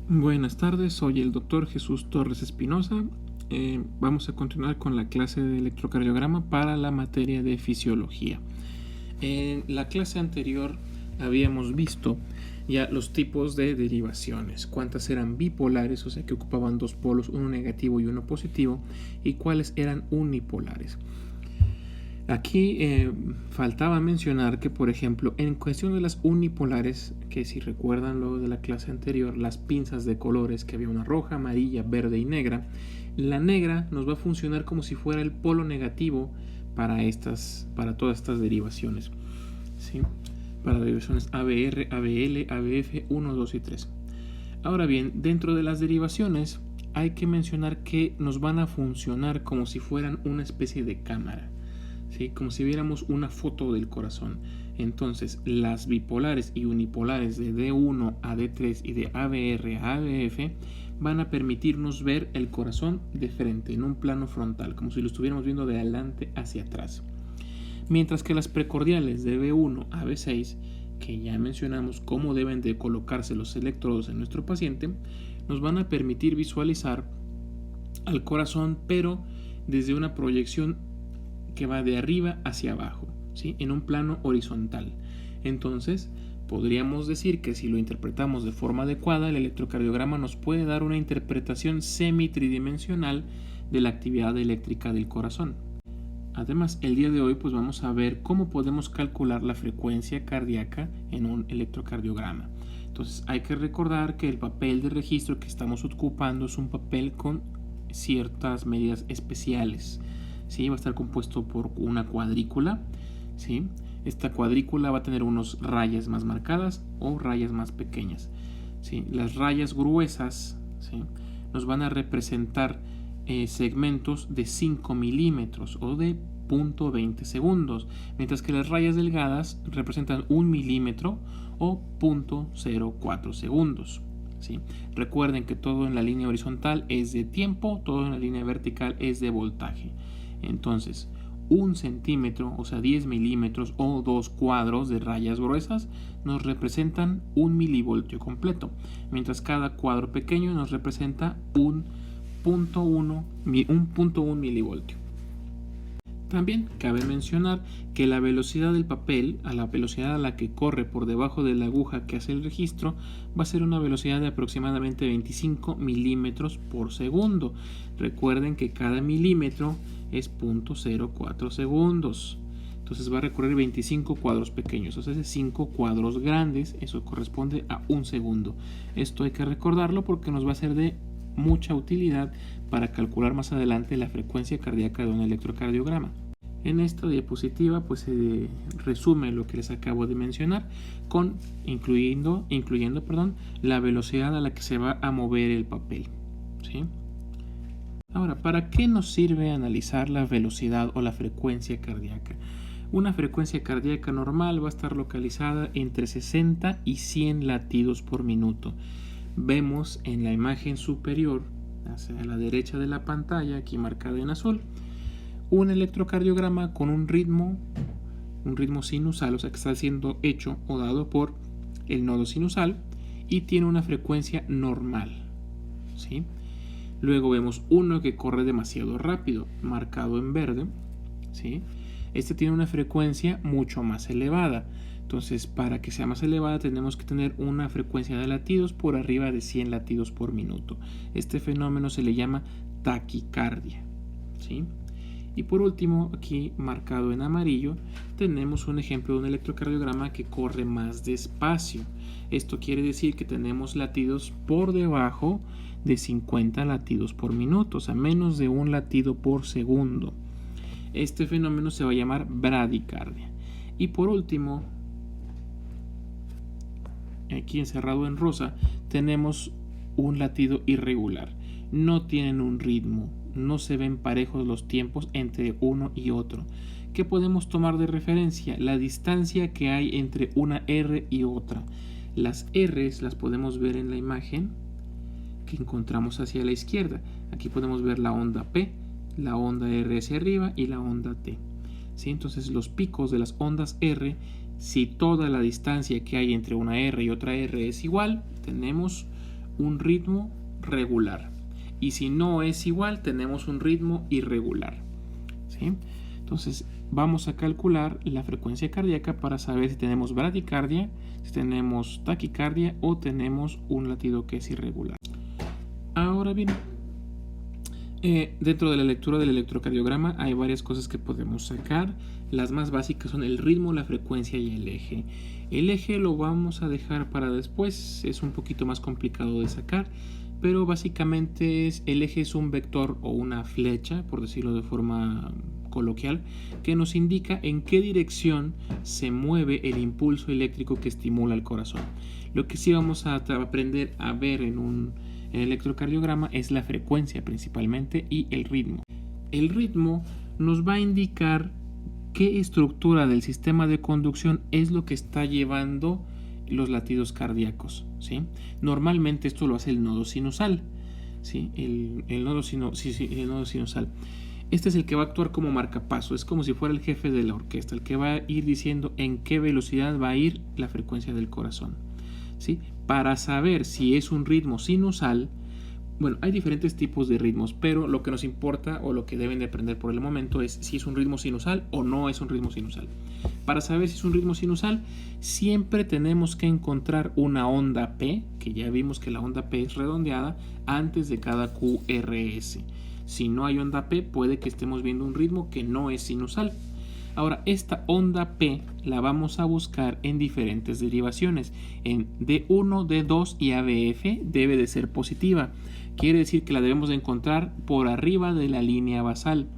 Buenas tardes, soy el doctor Jesús Torres Espinosa. Vamos a continuar con la clase de electrocardiograma para la materia de fisiología. En la clase anterior habíamos visto ya los tipos de derivaciones, cuántas eran bipolares, o sea que ocupaban dos polos, uno negativo y uno positivo, y cuáles eran unipolares. Aquí faltaba mencionar que, por ejemplo, en cuestión de las unipolares, que si recuerdan luego de la clase anterior, las pinzas de colores, que había una roja, amarilla, verde y negra, la negra nos va a funcionar como si fuera el polo negativo para todas estas derivaciones, ¿sí? Para derivaciones ABR, ABL, ABF 1, 2 y 3. Ahora bien, dentro de las derivaciones hay que mencionar que nos van a funcionar como si fueran una especie de cámara, ¿sí? Como si viéramos una foto del corazón. Entonces, las bipolares y unipolares de D1 a D3 y de ABR a ABF van a permitirnos ver el corazón de frente, en un plano frontal, como si lo estuviéramos viendo de adelante hacia atrás. Mientras que las precordiales de B1 a B6, que ya mencionamos cómo deben de colocarse los electrodos en nuestro paciente, nos van a permitir visualizar al corazón, pero desde una proyección que va de arriba hacia abajo, ¿sí? En un plano horizontal. Entonces, podríamos decir que si lo interpretamos de forma adecuada, el electrocardiograma nos puede dar una interpretación semi-tridimensional de la actividad eléctrica del corazón. Además, el día de hoy pues vamos a ver cómo podemos calcular la frecuencia cardíaca en un electrocardiograma. Entonces, hay que recordar que el papel de registro que estamos ocupando es un papel con ciertas medidas especiales, ¿sí? Va a estar compuesto por una cuadrícula, ¿sí? Esta cuadrícula va a tener unas rayas más marcadas o rayas más pequeñas, ¿sí? Las rayas gruesas, ¿sí?, nos van a representar segmentos de 5 milímetros o de 0.20 segundos, mientras que las rayas delgadas representan 1 milímetro o 0.04 segundos. ¿Sí? Recuerden que todo en la línea horizontal es de tiempo, todo en la línea vertical es de voltaje. Entonces, 1 centímetro, o sea 10 milímetros o 2 cuadros de rayas gruesas nos representan 1 milivoltio completo, mientras cada cuadro pequeño nos representa un 0.1 milivoltio. También cabe mencionar que la velocidad del papel, a la velocidad a la que corre por debajo de la aguja que hace el registro, va a ser una velocidad de aproximadamente 25 milímetros por segundo. Recuerden que cada milímetro es 0.04 segundos. Entonces va a recorrer 25 cuadros pequeños, o sea, 5 cuadros grandes, eso corresponde a 1 segundo. Esto hay que recordarlo porque nos va a ser de mucha utilidad para calcular más adelante la frecuencia cardíaca de un electrocardiograma. En esta diapositiva pues se resume lo que les acabo de mencionar, incluyendo la velocidad a la que se va a mover el papel, ¿sí? Ahora, ¿para qué nos sirve analizar la velocidad o la frecuencia cardíaca? Una frecuencia cardíaca normal va a estar localizada entre 60 y 100 latidos por minuto. Vemos en la imagen superior, hacia la derecha de la pantalla, aquí marcada en azul, un electrocardiograma con un ritmo sinusal, o sea que está siendo hecho o dado por el nodo sinusal y tiene una frecuencia normal, ¿sí? Luego vemos uno que corre demasiado rápido, marcado en verde, ¿sí? Este tiene una frecuencia mucho más elevada. Entonces, para que sea más elevada tenemos que tener una frecuencia de latidos por arriba de 100 latidos por minuto. Este fenómeno se le llama taquicardia, ¿sí? Y por último, aquí marcado en amarillo, tenemos un ejemplo de un electrocardiograma que corre más despacio. Esto quiere decir que tenemos latidos por debajo de 50 latidos por minuto, o sea, menos de 1 latido por segundo. Este fenómeno se va a llamar bradicardia. Y por último, aquí encerrado en rosa, tenemos un latido irregular. No tienen un ritmo, no se ven parejos los tiempos entre uno y otro. ¿Qué podemos tomar de referencia? La distancia que hay entre una R y otra. Las R's las podemos ver en la imagen que encontramos hacia la izquierda. Aquí podemos ver la onda P, la onda R hacia arriba y la onda T. ¿Sí? Entonces los picos de las ondas R, si toda la distancia que hay entre una R y otra R es igual, tenemos un ritmo regular. Y si no es igual, tenemos un ritmo irregular, ¿sí? Entonces vamos a calcular la frecuencia cardíaca para saber si tenemos bradicardia, si tenemos taquicardia o tenemos un latido que es irregular. Ahora bien, dentro de la lectura del electrocardiograma hay varias cosas que podemos sacar. Las más básicas son el ritmo, la frecuencia y el eje. El eje lo vamos a dejar para después, es un poquito más complicado de sacar, pero básicamente el eje es un vector o una flecha, por decirlo de forma coloquial, que nos indica en qué dirección se mueve el impulso eléctrico que estimula el corazón. Lo que sí vamos a aprender a ver en un electrocardiograma es la frecuencia principalmente y el ritmo. El ritmo nos va a indicar qué estructura del sistema de conducción es lo que está llevando los latidos cardíacos, ¿sí? Normalmente esto lo hace el nodo sinusal, ¿sí? El nodo sinusal. Este es el que va a actuar como marcapaso, es como si fuera el jefe de la orquesta, el que va a ir diciendo en qué velocidad va a ir la frecuencia del corazón, ¿sí? Para saber si es un ritmo sinusal, bueno, hay diferentes tipos de ritmos, pero lo que nos importa o lo que deben de aprender por el momento es si es un ritmo sinusal o no es un ritmo sinusal. Para saber si es un ritmo sinusal, siempre tenemos que encontrar una onda P, que ya vimos que la onda P es redondeada, antes de cada QRS. Si no hay onda P, puede que estemos viendo un ritmo que no es sinusal. Ahora, esta onda P la vamos a buscar en diferentes derivaciones. En D1, D2 y ABF debe de ser positiva. Quiere decir que la debemos de encontrar por arriba de la línea basal.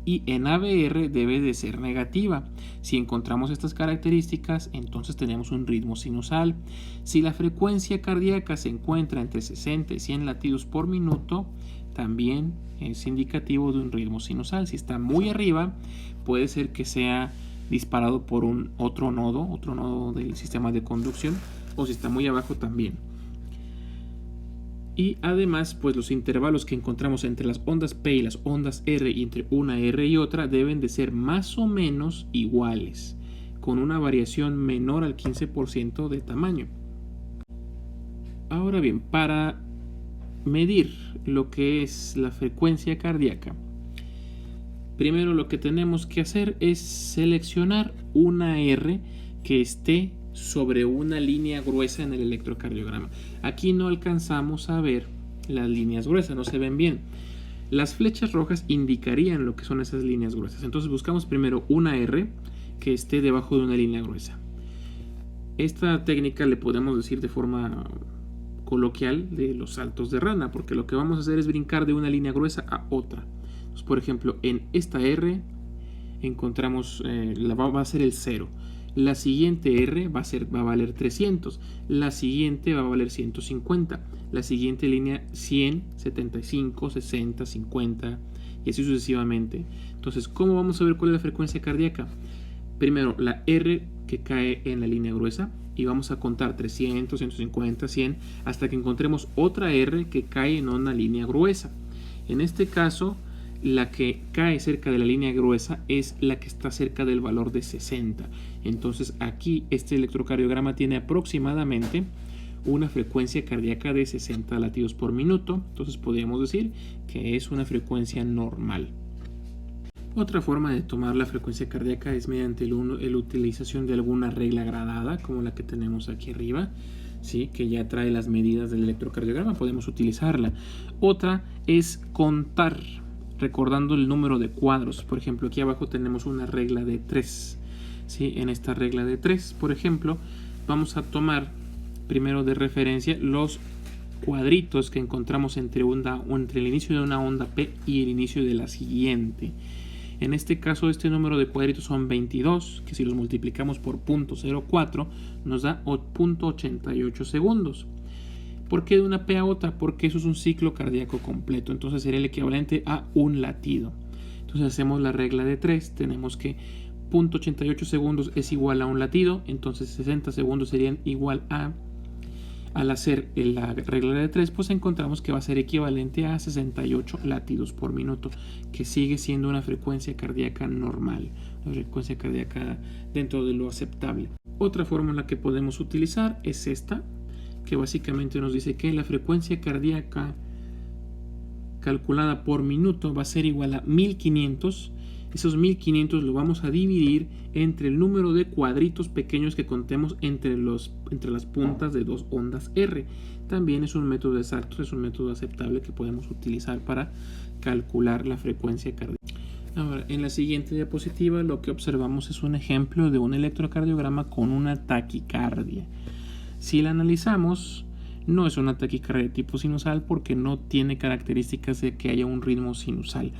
Y en ABR debe de ser negativa. Si encontramos estas características, entonces tenemos un ritmo sinusal. Si la frecuencia cardíaca se encuentra entre 60 y 100 latidos por minuto, también es indicativo de un ritmo sinusal. Si está muy arriba, puede ser que sea disparado por otro nodo del sistema de conducción, o si está muy abajo también. Y además, pues los intervalos que encontramos entre las ondas P y las ondas R y entre una R y otra deben de ser más o menos iguales, con una variación menor al 15% de tamaño. Ahora bien, para medir lo que es la frecuencia cardíaca, primero lo que tenemos que hacer es seleccionar una R que esté sobre una línea gruesa en el electrocardiograma. Aquí no alcanzamos a ver las líneas gruesas, no se ven bien. Las flechas rojas indicarían lo que son esas líneas gruesas. Entonces buscamos primero una R que esté debajo de una línea gruesa. Esta técnica le podemos decir de forma coloquial de los saltos de rana, porque lo que vamos a hacer es brincar de una línea gruesa a otra. Entonces, por ejemplo, en esta R encontramos, va a ser el 0. La siguiente R va a valer 300. La siguiente va a valer 150. La siguiente línea 100, 75, 60, 50 y así sucesivamente. Entonces, ¿cómo vamos a ver cuál es la frecuencia cardíaca? Primero, la R que cae en la línea gruesa y vamos a contar 300, 150, 100 hasta que encontremos otra R que cae en una línea gruesa. En este caso, la que cae cerca de la línea gruesa es la que está cerca del valor de 60. Entonces aquí este electrocardiograma tiene aproximadamente una frecuencia cardíaca de 60 latidos por minuto. Entonces podríamos decir que es una frecuencia normal. Otra forma de tomar la frecuencia cardíaca es mediante la utilización de alguna regla gradada, como la que tenemos aquí arriba, ¿sí? Que ya trae las medidas del electrocardiograma, podemos utilizarla. Otra es contar, recordando el número de cuadros. Por ejemplo, aquí abajo tenemos una regla de 3. ¿Sí? En esta regla de 3, por ejemplo, vamos a tomar primero de referencia los cuadritos que encontramos entre el inicio de una onda P y el inicio de la siguiente. En este caso, este número de cuadritos son 22, que si los multiplicamos por 0.04 nos da 0.88 segundos. ¿Por qué de una P a otra? Porque eso es un ciclo cardíaco completo, entonces sería el equivalente a un latido. Entonces hacemos la regla de 3, tenemos que 0.88 segundos es igual a un latido, entonces 60 segundos serían igual a, al hacer la regla de 3, pues encontramos que va a ser equivalente a 68 latidos por minuto, que sigue siendo una frecuencia cardíaca normal, una frecuencia cardíaca dentro de lo aceptable. Otra fórmula que podemos utilizar es esta, que básicamente nos dice que la frecuencia cardíaca calculada por minuto va a ser igual a 1500. Esos 1500 lo vamos a dividir entre el número de cuadritos pequeños que contemos entre las puntas de dos ondas R. También es un método exacto, es un método aceptable que podemos utilizar para calcular la frecuencia cardíaca. Ahora, en la siguiente diapositiva lo que observamos es un ejemplo de un electrocardiograma con una taquicardia. Si la analizamos, no es una taquicardia de tipo sinusal porque no tiene características de que haya un ritmo sinusal.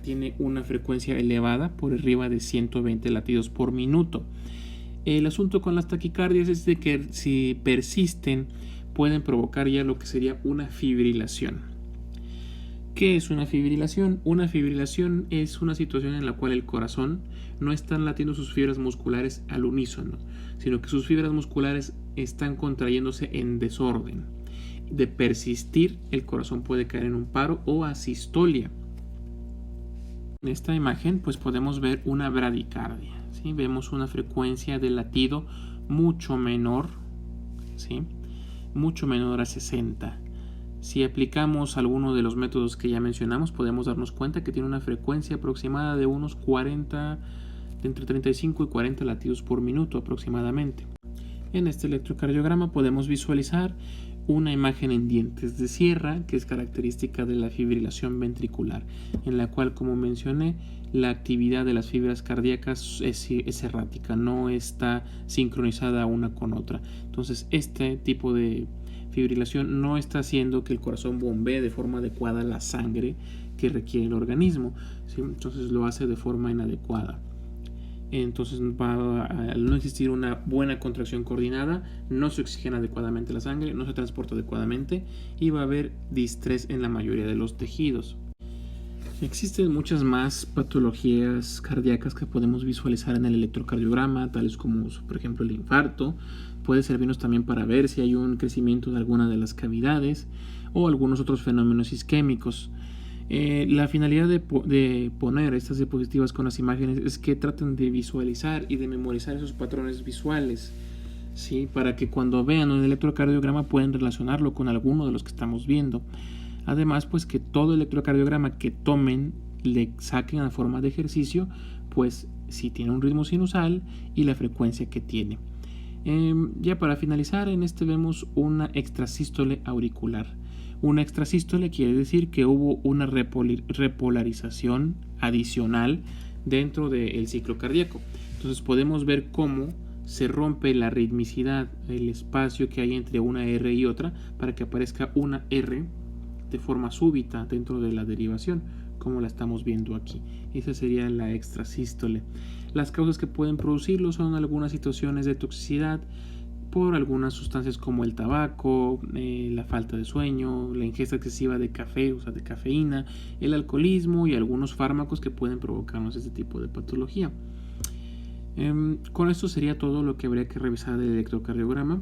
Tiene una frecuencia elevada por arriba de 120 latidos por minuto. El asunto con las taquicardias es de que si persisten pueden provocar ya lo que sería una fibrilación. ¿Qué es una fibrilación? Una fibrilación es una situación en la cual el corazón no está latiendo sus fibras musculares al unísono, sino que sus fibras musculares están contrayéndose en desorden. De persistir, el corazón puede caer en un paro o asistolia. En esta imagen pues podemos ver una bradicardia, ¿sí? Vemos una frecuencia de latido mucho menor, ¿sí? Mucho menor a 60. Si aplicamos alguno de los métodos que ya mencionamos, podemos darnos cuenta que tiene una frecuencia aproximada de unos 40, entre 35 y 40 latidos por minuto aproximadamente. En este electrocardiograma podemos visualizar una imagen en dientes de sierra, que es característica de la fibrilación ventricular, en la cual, como mencioné, la actividad de las fibras cardíacas es errática, no está sincronizada una con otra. Entonces, este tipo de fibrilación no está haciendo que el corazón bombee de forma adecuada la sangre que requiere el organismo, ¿sí? Entonces lo hace de forma inadecuada. Entonces al no existir una buena contracción coordinada, no se oxigena adecuadamente la sangre, no se transporta adecuadamente y va a haber distrés en la mayoría de los tejidos. Existen muchas más patologías cardíacas que podemos visualizar en el electrocardiograma, tales como por ejemplo el infarto. Puede servirnos también para ver si hay un crecimiento de alguna de las cavidades o algunos otros fenómenos isquémicos. La finalidad de poner estas diapositivas con las imágenes es que traten de visualizar y de memorizar esos patrones visuales, ¿sí? Para que cuando vean un electrocardiograma puedan relacionarlo con alguno de los que estamos viendo. Además, pues que todo electrocardiograma que tomen le saquen a forma de ejercicio, pues si tiene un ritmo sinusal y la frecuencia que tiene. Ya para finalizar, en este vemos una extrasístole auricular. Una extrasístole quiere decir que hubo una repolarización adicional dentro del ciclo cardíaco. Entonces podemos ver cómo se rompe la ritmicidad, el espacio que hay entre una R y otra, para que aparezca una R de forma súbita dentro de la derivación, como la estamos viendo aquí. Esa sería la extrasístole. Las causas que pueden producirlo son algunas situaciones de toxicidad por algunas sustancias como el tabaco, la falta de sueño, la ingesta excesiva de café, o sea, de cafeína, el alcoholismo y algunos fármacos que pueden provocarnos este tipo de patología. Con esto sería todo lo que habría que revisar del electrocardiograma.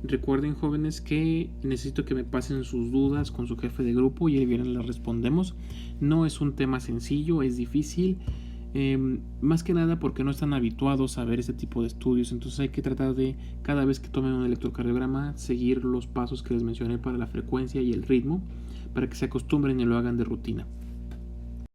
Recuerden, jóvenes, que necesito que me pasen sus dudas con su jefe de grupo y el viernes las respondemos. No es un tema sencillo, es difícil. Más que nada porque no están habituados a ver este tipo de estudios, entonces hay que tratar de, cada vez que tomen un electrocardiograma, seguir los pasos que les mencioné para la frecuencia y el ritmo, para que se acostumbren y lo hagan de rutina.